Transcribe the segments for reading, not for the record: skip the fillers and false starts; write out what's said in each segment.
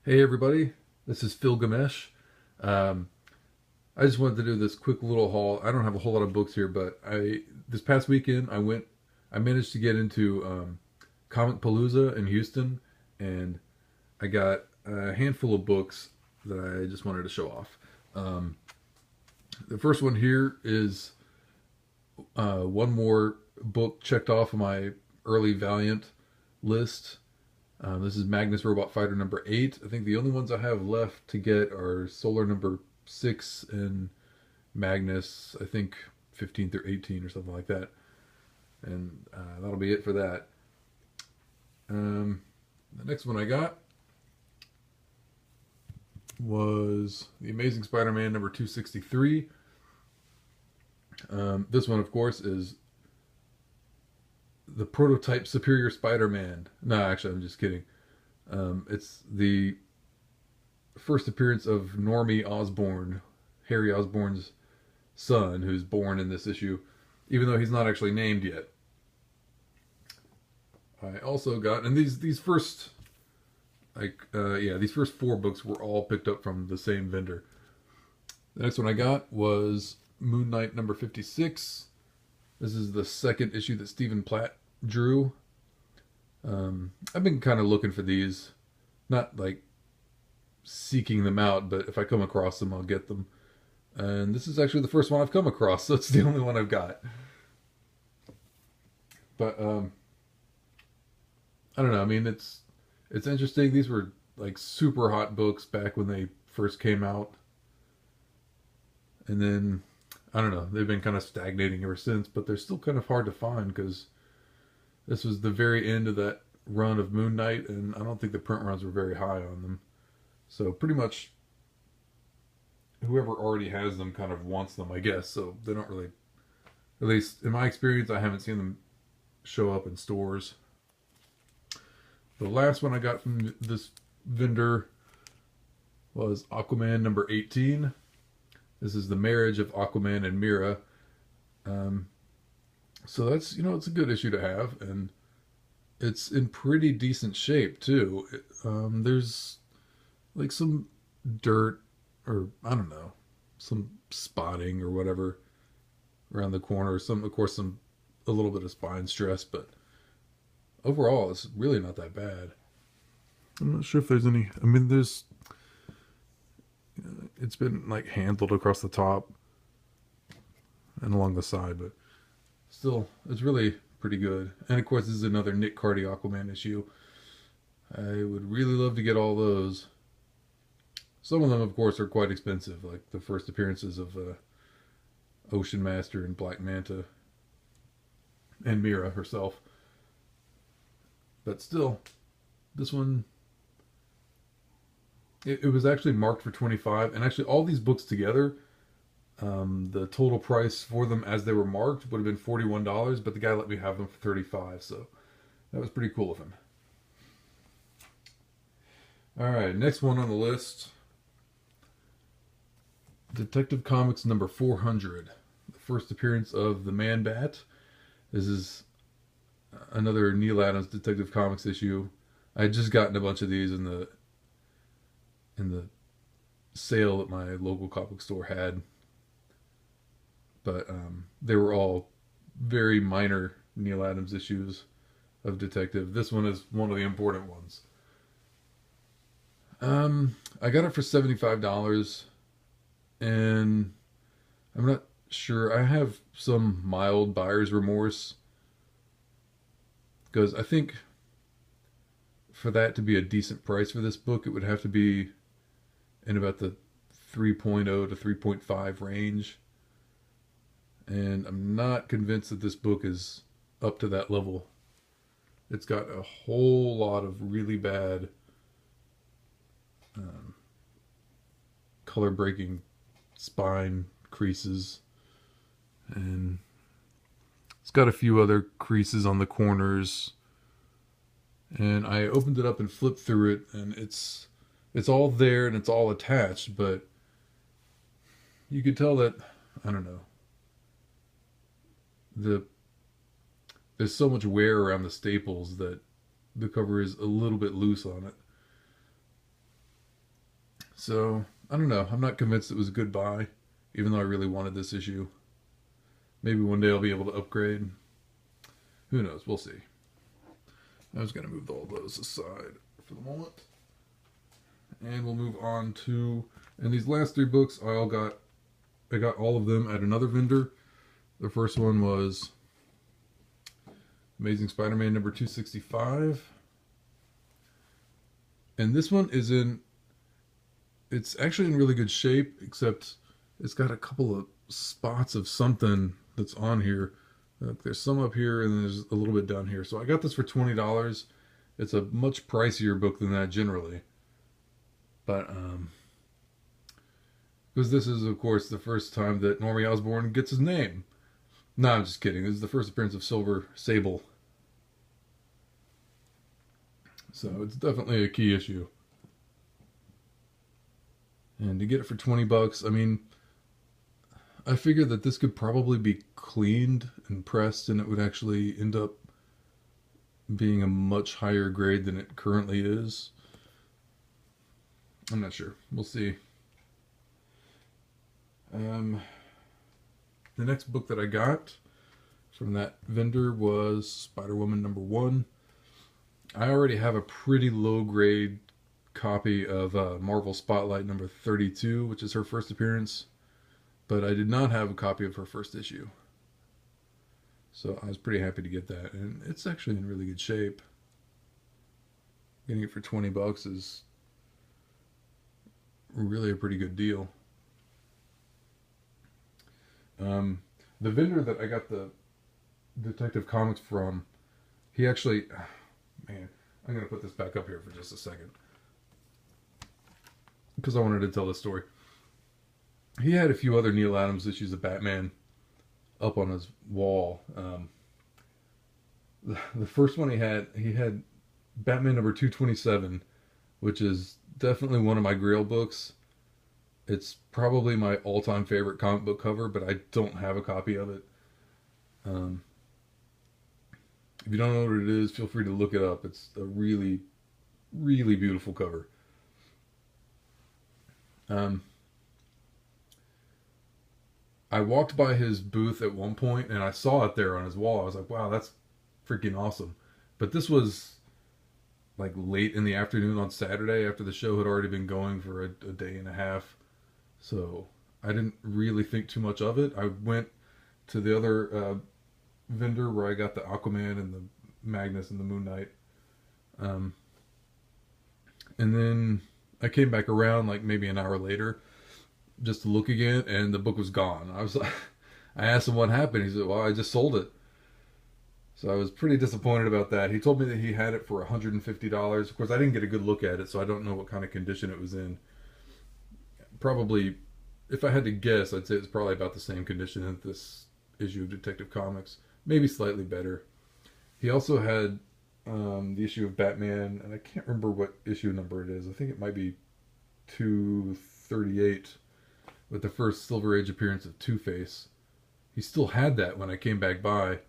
Hey everybody, this is Phil Gamesh. Um, I just wanted to do this quick little haul. I don't have a whole lot of books here, but this past weekend I managed to get into Comicpalooza in Houston, and I got a handful of books that I just wanted to show off. Um, the first one here is one more book checked off of my early Valiant list. This is Magnus Robot Fighter number 8. I think the only ones I have left to get are Solar number 6 and Magnus, I think 15th or 18 or something like that. And that'll be it for that. The next one I got was The Amazing Spider-Man number 263. This one, of course, is the prototype Superior Spider-Man. No, actually, I'm just kidding. It's the first appearance of Normie Osborn, Harry Osborn's son, who's born in this issue, even though he's not actually named yet. I also got, and these first, these first 4 books were all picked up from the same vendor. The next one I got was Moon Knight number 56. This is the second issue that Stephen Platt drew. I've been kind of looking for these, not like seeking them out, but if I come across them, I'll get them. And this is actually the first one I've come across, so it's the only one I've got. But I don't know. I mean, it's interesting. These were like super hot books back when they first came out, and then I don't know. They've been kind of stagnating ever since, but they're still kind of hard to find because this was the very end of that run of Moon Knight, and I don't think the print runs were very high on them. So pretty much whoever already has them kind of wants them, I guess. So they don't really, at least in my experience, I haven't seen them show up in stores. The last one I got from this vendor was Aquaman number 18. This is the marriage of Aquaman and Mira. So that's, it's a good issue to have, and it's in pretty decent shape too. There's like some dirt, or I don't know, some spotting or whatever around the corner. A little bit of spine stress, but overall, it's really not that bad. I'm not sure if there's any. I mean, it's been like handled across the top and along the side, but still, it's really pretty good. And of course, this is another Nick Cardy Aquaman issue. I would really love to get all those. Some of them, of course, are quite expensive, like the first appearances of Ocean Master and Black Manta and Mira herself. But still, this one, it was actually marked for $25, and actually all these books together, the total price for them as they were marked would have been $41, but the guy let me have them for $35, so that was pretty cool of him. Alright, next one on the list, Detective Comics number 400, the first appearance of the Man-Bat. This is another Neal Adams Detective Comics issue. I had just gotten a bunch of these in the sale that my local comic store had, but they were all very minor Neal Adams issues of Detective. This one is one of the important ones. I got it for $75, and I'm not sure. I have some mild buyer's remorse, because I think for that to be a decent price for this book, it would have to be in about the 3.0 to 3.5 range. And I'm not convinced that this book is up to that level. It's got a whole lot of really bad color breaking spine creases, and it's got a few other creases on the corners. And I opened it up and flipped through it, and it's all there and it's all attached, but you could tell that, I don't know, there's so much wear around the staples that the cover is a little bit loose on it. So, I don't know. I'm not convinced it was a good buy, even though I really wanted this issue. Maybe one day I'll be able to upgrade. Who knows? We'll see. I was going to move all those aside for the moment. And we'll move on to... And these last three books, I got all of them at another vendor. The first one was Amazing Spider-Man number 265. And this one is it's actually in really good shape, except it's got a couple of spots of something that's on here. There's some up here and there's a little bit down here. So I got this for $20. It's a much pricier book than that generally. But, because this is, of course, the first time that Normie Osborn gets his name. No, I'm just kidding. This is the first appearance of Silver Sable. So it's definitely a key issue. And to get it for $20, I mean, I figured that this could probably be cleaned and pressed and it would actually end up being a much higher grade than it currently is. I'm not sure. We'll see. The next book that I got from that vendor was Spider-Woman number 1. I already have a pretty low grade copy of Marvel Spotlight number 32, which is her first appearance, but I did not have a copy of her first issue. So I was pretty happy to get that, and it's actually in really good shape. Getting it for $20 is really a pretty good deal. The vendor that I got the Detective Comics from, he actually, man, I'm going to put this back up here for just a second, because I wanted to tell this story. He had a few other Neil Adams issues of Batman up on his wall. The first one he had Batman number 227, which is definitely one of my Grail books. It's probably my all-time favorite comic book cover, but I don't have a copy of it. If you don't know what it is, feel free to look it up. It's a really, really beautiful cover. I walked by his booth at one point and I saw it there on his wall. I was like, wow, that's freaking awesome. But this was like late in the afternoon on Saturday after the show had already been going for a day and a half. So I didn't really think too much of it. I went to the other vendor where I got the Aquaman and the Magnus and the Moon Knight. And then I came back around like maybe an hour later just to look again, and the book was gone. I was like, I asked him what happened. He said, well, I just sold it. So I was pretty disappointed about that. He told me that he had it for $150. Of course, I didn't get a good look at it, so I don't know what kind of condition it was in. Probably, if I had to guess, I'd say it's probably about the same condition as this issue of Detective Comics. Maybe slightly better. He also had the issue of Batman, and I can't remember what issue number it is. I think it might be 238, with the first Silver Age appearance of Two-Face. He still had that when I came back by.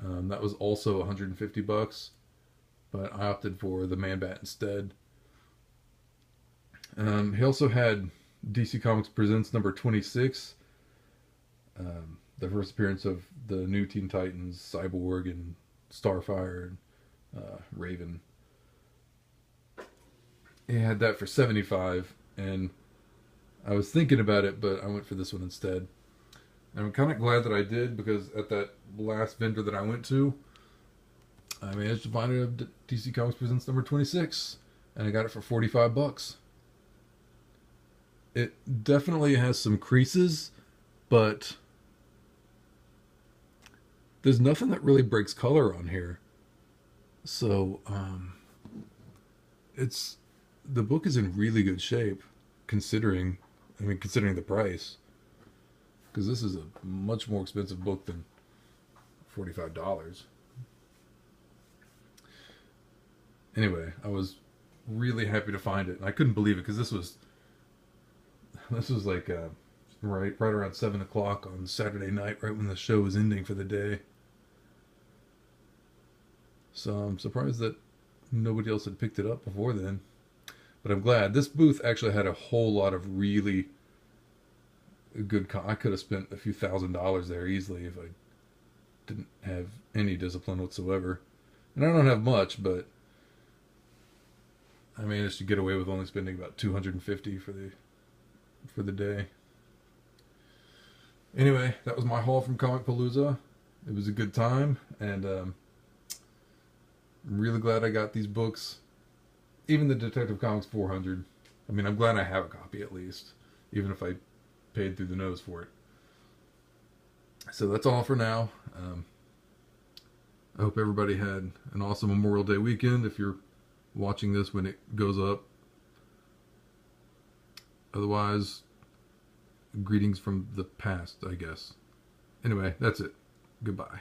That was also $150, but I opted for the Man-Bat instead. He also had DC Comics Presents number 26, the first appearance of the new Teen Titans, Cyborg and Starfire and Raven. He had that for $75, and I was thinking about it, but I went for this one instead. And I'm kind of glad that I did, because at that last vendor that I went to, I managed to find it at DC Comics Presents number 26, and I got it for $45. It definitely has some creases, but there's nothing that really breaks color on here. So, the book is in really good shape, considering the price. Because this is a much more expensive book than $45. Anyway, I was really happy to find it. And I couldn't believe it, because this was like right around 7 o'clock on Saturday night, right when the show was ending for the day. So I'm surprised that nobody else had picked it up before then. But I'm glad. This booth actually had a whole lot of really good. I could have spent a few $1,000s there easily if I didn't have any discipline whatsoever. And I don't have much, but I managed to get away with only spending about $250 for the day. Anyway, that was my haul from Comicpalooza. It was a good time, and I'm really glad I got these books. Even the Detective Comics 400. I mean, I'm glad I have a copy at least, even if I paid through the nose for it. So that's all for now. I hope everybody had an awesome Memorial Day weekend if you're watching this when it goes up. Otherwise, greetings from the past, I guess. Anyway, that's it. Goodbye.